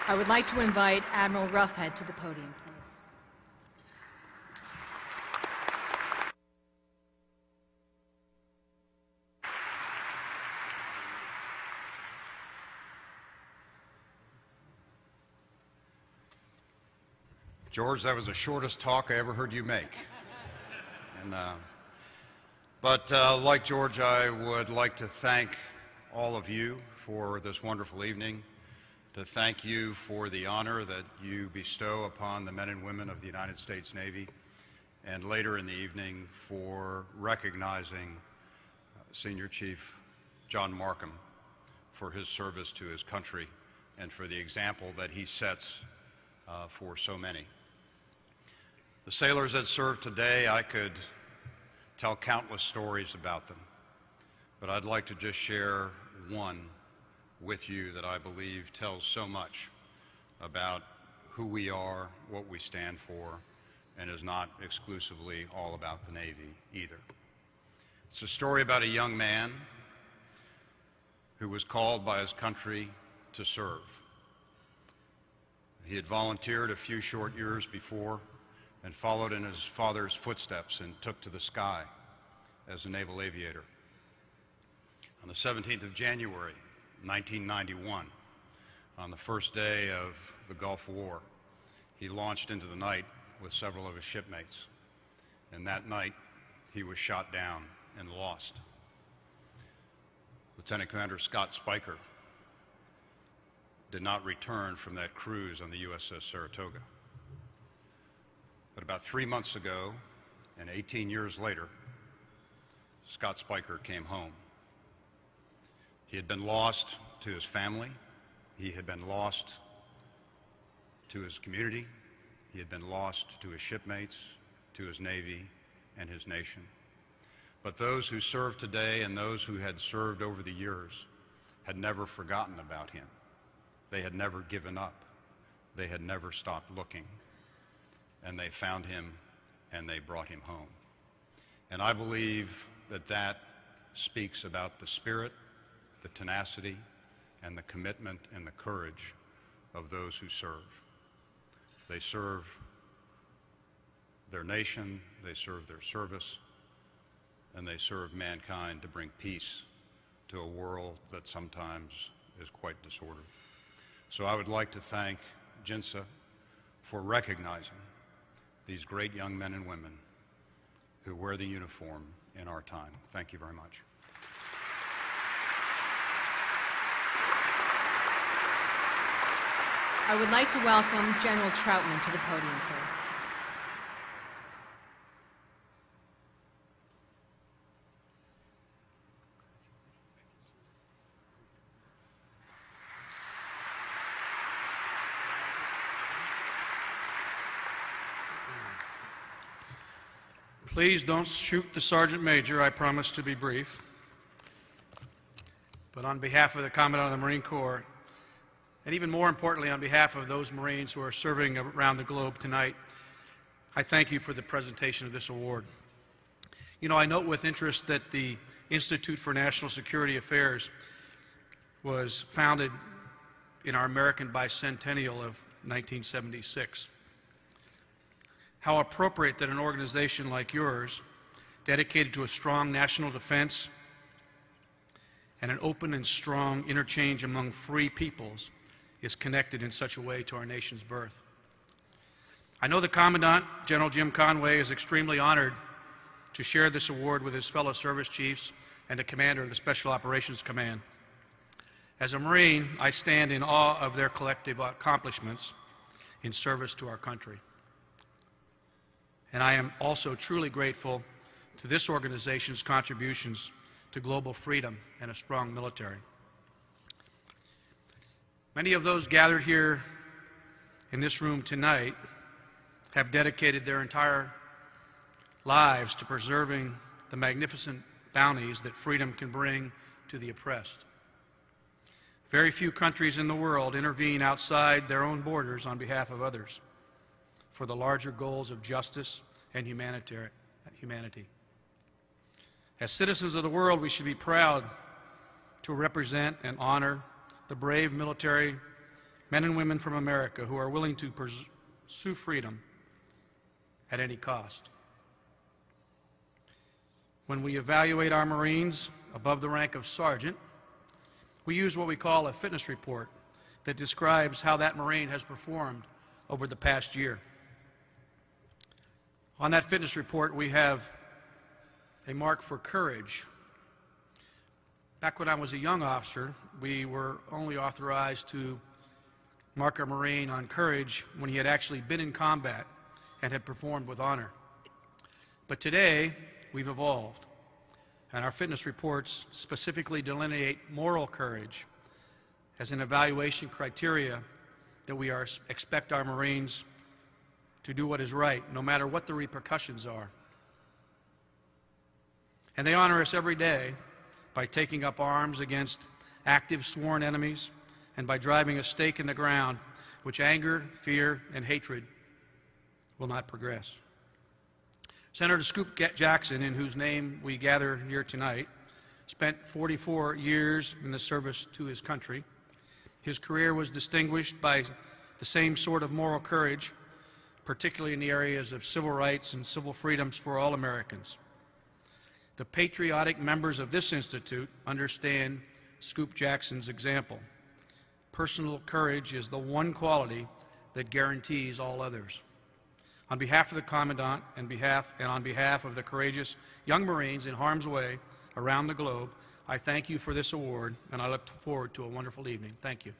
I would like to invite Admiral Roughhead to the podium, please. George, that was the shortest talk I ever heard you make. But like George, I would like to thank all of you for this wonderful evening, to thank you for the honor that you bestow upon the men and women of the United States Navy, and later in the evening for recognizing Senior Chief John Markham for his service to his country and for the example that he sets for so many. The sailors that serve today, I could tell countless stories about them, but I'd like to just share one with you that I believe tells so much about who we are, what we stand for, and is not exclusively all about the Navy either. It's a story about a young man who was called by his country to serve. He had volunteered a few short years before and followed in his father's footsteps and took to the sky as a naval aviator. On the 17th of January, 1991, on the first day of the Gulf War, he launched into the night with several of his shipmates, and that night he was shot down and lost. Lieutenant Commander Scott Spiker did not return from that cruise on the USS Saratoga. But about 3 months ago, and 18 years later, Scott Spiker came home. He had been lost to his family. He had been lost to his community. He had been lost to his shipmates, to his Navy, and his nation. But those who serve today and those who had served over the years had never forgotten about him. They had never given up. They had never stopped looking. And they found him and they brought him home. And I believe that that speaks about the spirit, the tenacity, and the commitment and the courage of those who serve. They serve their nation, they serve their service, and they serve mankind to bring peace to a world that sometimes is quite disordered. So I would like to thank JINSA for recognizing these great young men and women who wear the uniform in our time. Thank you very much. I would like to welcome General Troutman to the podium, please. Please don't shoot the Sergeant Major. I promise to be brief. But on behalf of the Commandant of the Marine Corps, and even more importantly, on behalf of those Marines who are serving around the globe tonight, I thank you for the presentation of this award. You know, I note with interest that the Institute for National Security Affairs was founded in our American bicentennial of 1976. How appropriate that an organization like yours, dedicated to a strong national defense and an open and strong interchange among free peoples, is connected in such a way to our nation's birth. I know the Commandant, General Jim Conway, is extremely honored to share this award with his fellow service chiefs and the commander of the Special Operations Command. As a Marine, I stand in awe of their collective accomplishments in service to our country. And I am also truly grateful to this organization's contributions to global freedom and a strong military. Many of those gathered here in this room tonight have dedicated their entire lives to preserving the magnificent bounties that freedom can bring to the oppressed. Very few countries in the world intervene outside their own borders on behalf of others for the larger goals of justice and humanity. As citizens of the world, we should be proud to represent and honor the brave military men and women from America who are willing to pursue freedom at any cost. When we evaluate our Marines above the rank of sergeant, we use what we call a fitness report that describes how that Marine has performed over the past year. On that fitness report, we have a mark for courage. Back when I was a young officer, we were only authorized to mark a Marine on courage when he had actually been in combat and had performed with honor. But today, we've evolved, and our fitness reports specifically delineate moral courage as an evaluation criteria that we expect our Marines to do what is right, no matter what the repercussions are. And they honor us every day by taking up arms against active sworn enemies and by driving a stake in the ground which anger, fear, and hatred will not progress. Senator Scoop Jackson, in whose name we gather here tonight, spent 44 years in the service to his country. His career was distinguished by the same sort of moral courage, particularly in the areas of civil rights and civil freedoms for all Americans. The patriotic members of this institute understand Scoop Jackson's example. Personal courage is the one quality that guarantees all others. On behalf of the Commandant and on behalf of the courageous young Marines in harm's way around the globe, I thank you for this award, and I look forward to a wonderful evening. Thank you.